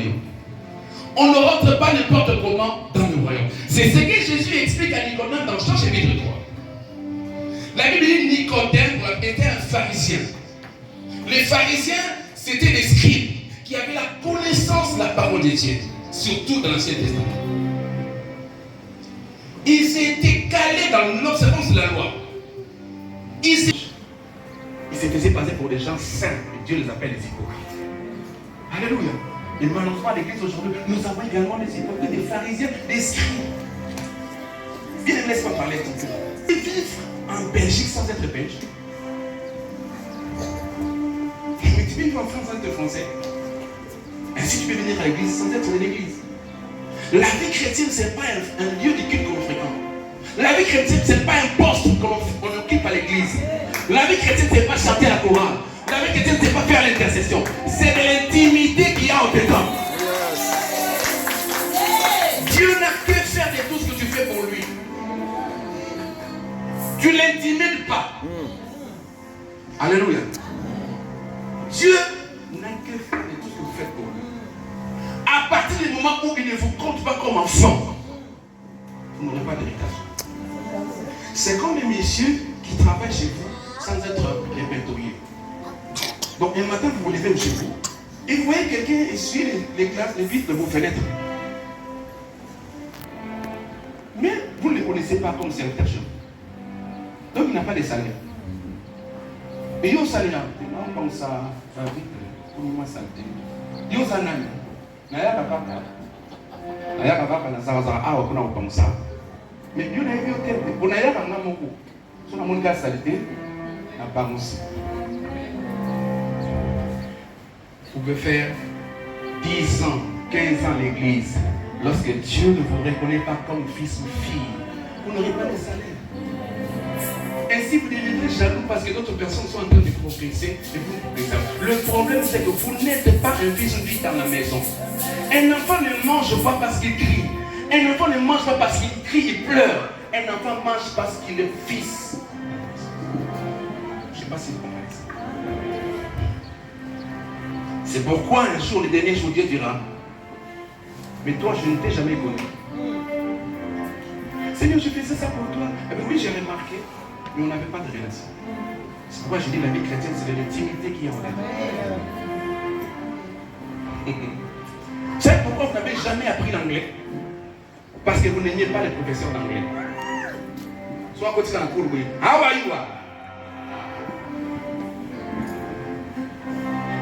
royaume. On ne rentre pas n'importe comment dans le royaume. C'est ce que Jésus explique à Nicodème dans Jean chapitre 3. La Bible dit Nicodème était un pharisien. Les pharisiens, c'était des scribes qui avaient la connaissance de la parole de Dieu, surtout dans l'Ancien Testament. Ils étaient calés dans l'observance de la loi. Ils se faisaient passer pour des gens saints, et Dieu les appelle les hypocrites. Alléluia. Et malheureusement, à l'église aujourd'hui, nous avons également des hypocrites, des pharisiens, des scribes. Bien, ne laisse pas parler tout ça. Ils vivent en Belgique sans être belge. Mais tu peux vivre en France sans être français. Ainsi, tu peux venir à l'église sans être de l'église. La vie chrétienne, ce n'est pas un lieu de culte qu'on fréquente. La vie chrétienne, ce n'est pas un poste qu'on occupe à l'église. La vie chrétienne, ce n'est pas chanter la chorale. La vie chrétienne, ce n'est pas faire l'intercession. C'est de l'intimité qu'il y a au dedans. Dieu n'a que faire de tout ce que tu fais pour lui. Tu ne l'intimides pas. Alléluia. Dieu n'a que faire de tout ce que vous faites pour lui. À partir du moment où il ne vous compte pas comme enfant, vous n'aurez pas d'héritage. C'est comme les messieurs qui travaillent chez vous sans être répertoriés. Donc un matin, vous vous levez chez vous et vous voyez quelqu'un essuyer les glaces, les vitres de vos fenêtres. Mais vous ne les connaissez pas comme serviteur chez vous. Donc il n'a pas de salaire. Et il y a un salaire. On pense à la vitre, comment ça s'appelle. Il y a un salaire. Mais il y a un vous pouvez faire 10 ans, 15 ans l'église. Lorsque Dieu ne vous reconnaît pas comme fils ou fille, vous n'aurez pas de salaire. Ainsi, vous deviendrez jaloux parce que d'autres personnes sont en train de progresser et vous ne progressez pas. Le problème, c'est que vous n'êtes pas un fils ou une fille dans la maison. Un enfant ne mange pas parce qu'il crie. Un enfant ne mange pas parce qu'il crie, il pleure. Un enfant mange parce qu'il est fils. Je ne sais pas si vous comprenez ça. C'est pourquoi un jour, le dernier jour, Dieu dira, mais toi, je ne t'ai jamais connu. Seigneur, je faisais ça pour toi. Eh bien, oui, j'ai remarqué, mais on n'avait pas de relation. C'est pourquoi je dis la vie chrétienne, c'est de l'intimité qui est en elle. C'est pourquoi vous n'avez jamais appris l'anglais. Parce que vous n'aimiez pas les professeurs d'anglais. Soit à côté dans la cour, oui. How are you?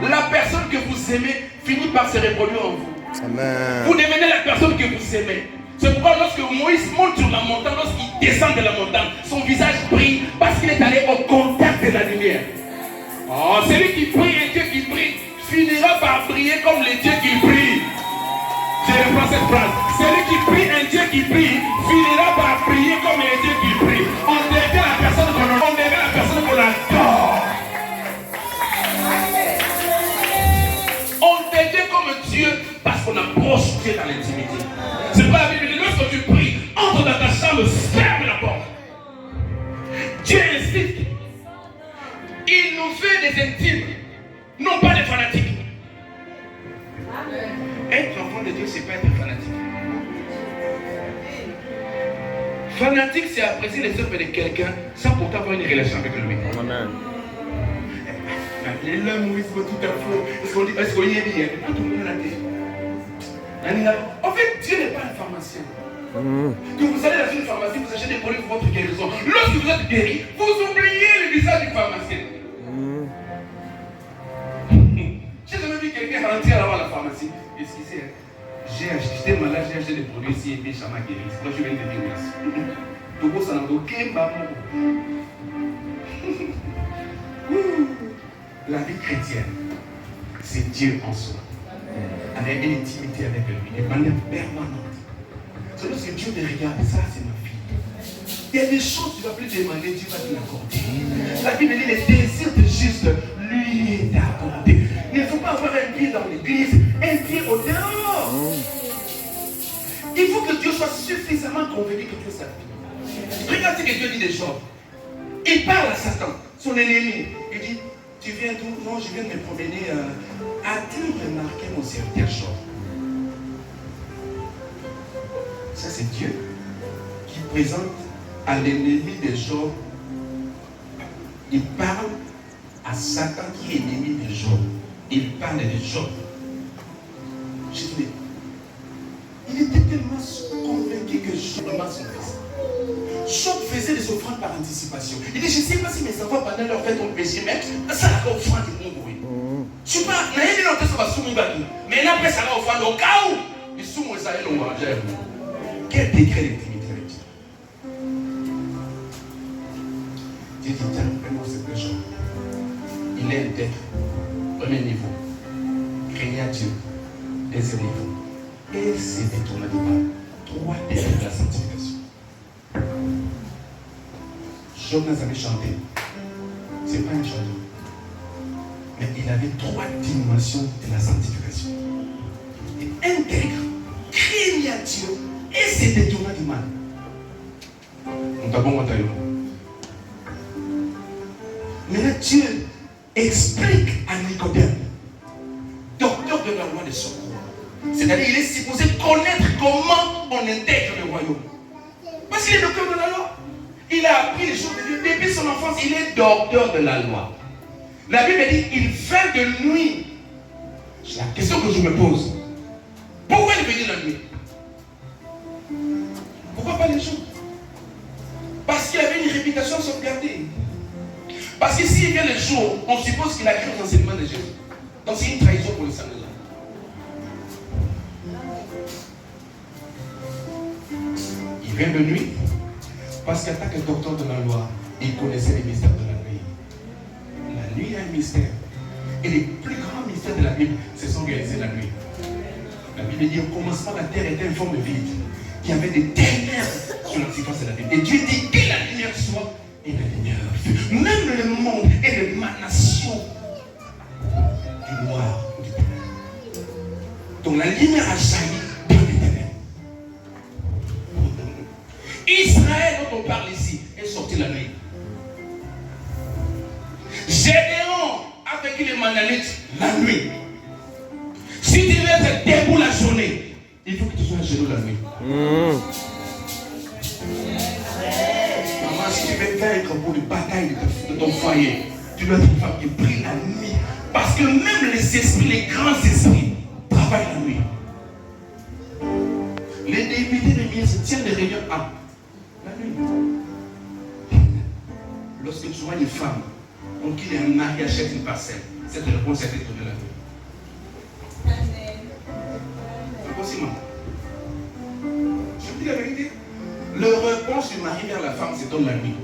La personne que vous aimez finit par se reproduire en vous. Amen. Vous devenez la personne que vous aimez. C'est pourquoi lorsque Moïse monte sur la montagne, lorsqu'il descend de la montagne, son visage brille parce qu'il est allé au contact de la lumière. Oh, celui qui prie, un Dieu qui brille, finira par briller comme les dieux qui brillent. Je reprends cette phrase. Celui qui prie, un Dieu qui brille, finira par briller comme les dieux qui brillent. On devient la personne qu'on adore. On devient la personne qu'on adore. On devient comme Dieu parce qu'on approche Dieu dans l'intimité. C'est pas la Bible. Lorsque tu pries, entre dans ta chambre, ferme la porte. Dieu insiste. Il nous fait des intimes, non pas des fanatiques. Être enfant de Dieu, c'est pas être fanatique. Fanatique, c'est apprécier les œuvres de quelqu'un sans pourtant avoir une relation avec lui. Amen. L'homme, il faut tout à fait. Est-ce qu'on y est bien? En fait, Dieu n'est pas un pharmacien. Que vous allez dans une pharmacie, vous achetez des produits pour votre guérison. Lorsque vous êtes guéri, vous oubliez le visage du pharmacien. J'ai jamais vu quelqu'un rentrer à la pharmacie. Excusez, j'ai acheté malade, j'ai acheté des produits ici et puis ça m'a guéri. C'est pourquoi je viens de dire merci. Tout le monde s'en a La vie chrétienne, c'est Dieu en soi. Avec une intimité avec lui, de manière permanente. C'est lorsque Dieu te regarde, ça c'est ma fille. Il y a des choses que tu ne vas plus demander, Dieu va te l'accorder. La Bible dit les désirs de juste lui est accordé. Il ne faut pas avoir un pied dans l'église, un pied au dehors. Il faut que Dieu soit suffisamment convaincu que tu es sa fille. Regarde ce que Dieu dit des choses. Il parle à Satan, son ennemi. Il dit, tu viens d'où? Non, je viens de me promener. As-tu remarqué mon serviteur Job? Ça, c'est Dieu qui présente à l'ennemi de Job. Il parle à Satan qui est ennemi de Job. Il parle de Job. Je dis, il était tellement convaincu que Job est son fils. Job faisait des offrandes par anticipation. Il dit, je ne sais pas si mes enfants pendant leur fête ont péché, mais ça va offrande de mon bruit. Je ne sais pas, mais après ça va offrande au cas où ils sont aux Israël au Ranger. Quel décret d'intimité avec Dieu? Dieu dit, tiens, vraiment c'est que Job. Il est d'être premier niveau, craignant Dieu, deuxième niveau, et c'est détourné du mal. 3 degrés de la sanctification. Job n'a jamais chanté. Ce n'est pas un chanteur. Mais il avait 3 dimensions de la sanctification. Et intègre, craignant Dieu, et c'est détourné du mal. On t'a bon, on t'a eu. Maintenant, Dieu explique à Nicodème, docteur de la loi de secours. C'est-à-dire qu'il est supposé connaître comment on intègre le royaume. Parce qu'il est docteur de la loi. Il a appris les choses de Dieu. Depuis son enfance, il est docteur de la loi. La Bible dit il fait de nuit. C'est la question que je me pose. Pourquoi il venait la nuit? Pourquoi pas les jours? Parce qu'il avait une réputation sauvegardée. Parce que s'il vient le jour, on suppose qu'il a cru aux enseignements de Jésus. Donc c'est une trahison pour le Seigneur. Il vient de nuit parce qu'en tant que docteur de la loi, il connaissait les mystères de la nuit. La nuit a un mystère. Et les plus grands mystères de la Bible se sont réalisés la nuit. La Bible dit au commencement, la terre était une forme vide, qui avait des ténèbres sur la surface de la Bible. Et Dieu dit que la lumière soit. Et la lumière fut. Même le monde est l'émanation du noir, du ténèbre. Donc la lumière a jailli dans les ténèbres. Israël, dont on parle ici, est sorti la nuit. Gédéon a vécu les Mananites la nuit. Si tu veux être debout la journée, il faut que tu sois à genoux la nuit. Si tu veux vaincre pour les batailles de ton foyer, tu dois être une femme qui prie la nuit. Parce que même les esprits, les grands esprits, travaillent la nuit. Les députés de miens se tiennent des réunions à la nuit. Lorsque tu vois une femme pour qui un mari achète une parcelle, cette réponse a été donnée la nuit. C'est possible. Je vous dis la vérité. Le réponse du mari vers la femme, c'est dans la nuit.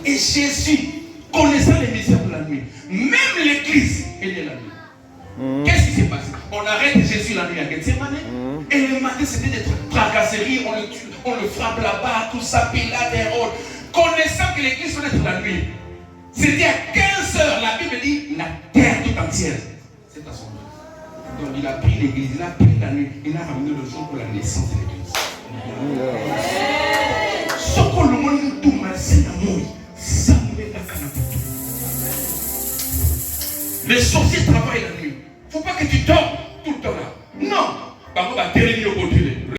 Et Jésus, connaissant les mystères de la nuit, même l'église, elle est la nuit. Qu'est-ce qui s'est passé? On arrête Jésus la nuit à Gethsemane. Et le matin, c'était des tracasseries, on le tue, on le frappe là-bas, tout ça, Pilate, Hérode. Connaissant que l'église doit être la nuit. C'était à 15 heures, la Bible dit, la terre tout entière. C'est à son nom. Donc il a pris l'église, il a pris la nuit, il a ramené le jour pour la naissance de l'église. Ce que le monde tout mal, c'est l'amour. Ça nous met la canne. Les sorciers travaillent la nuit.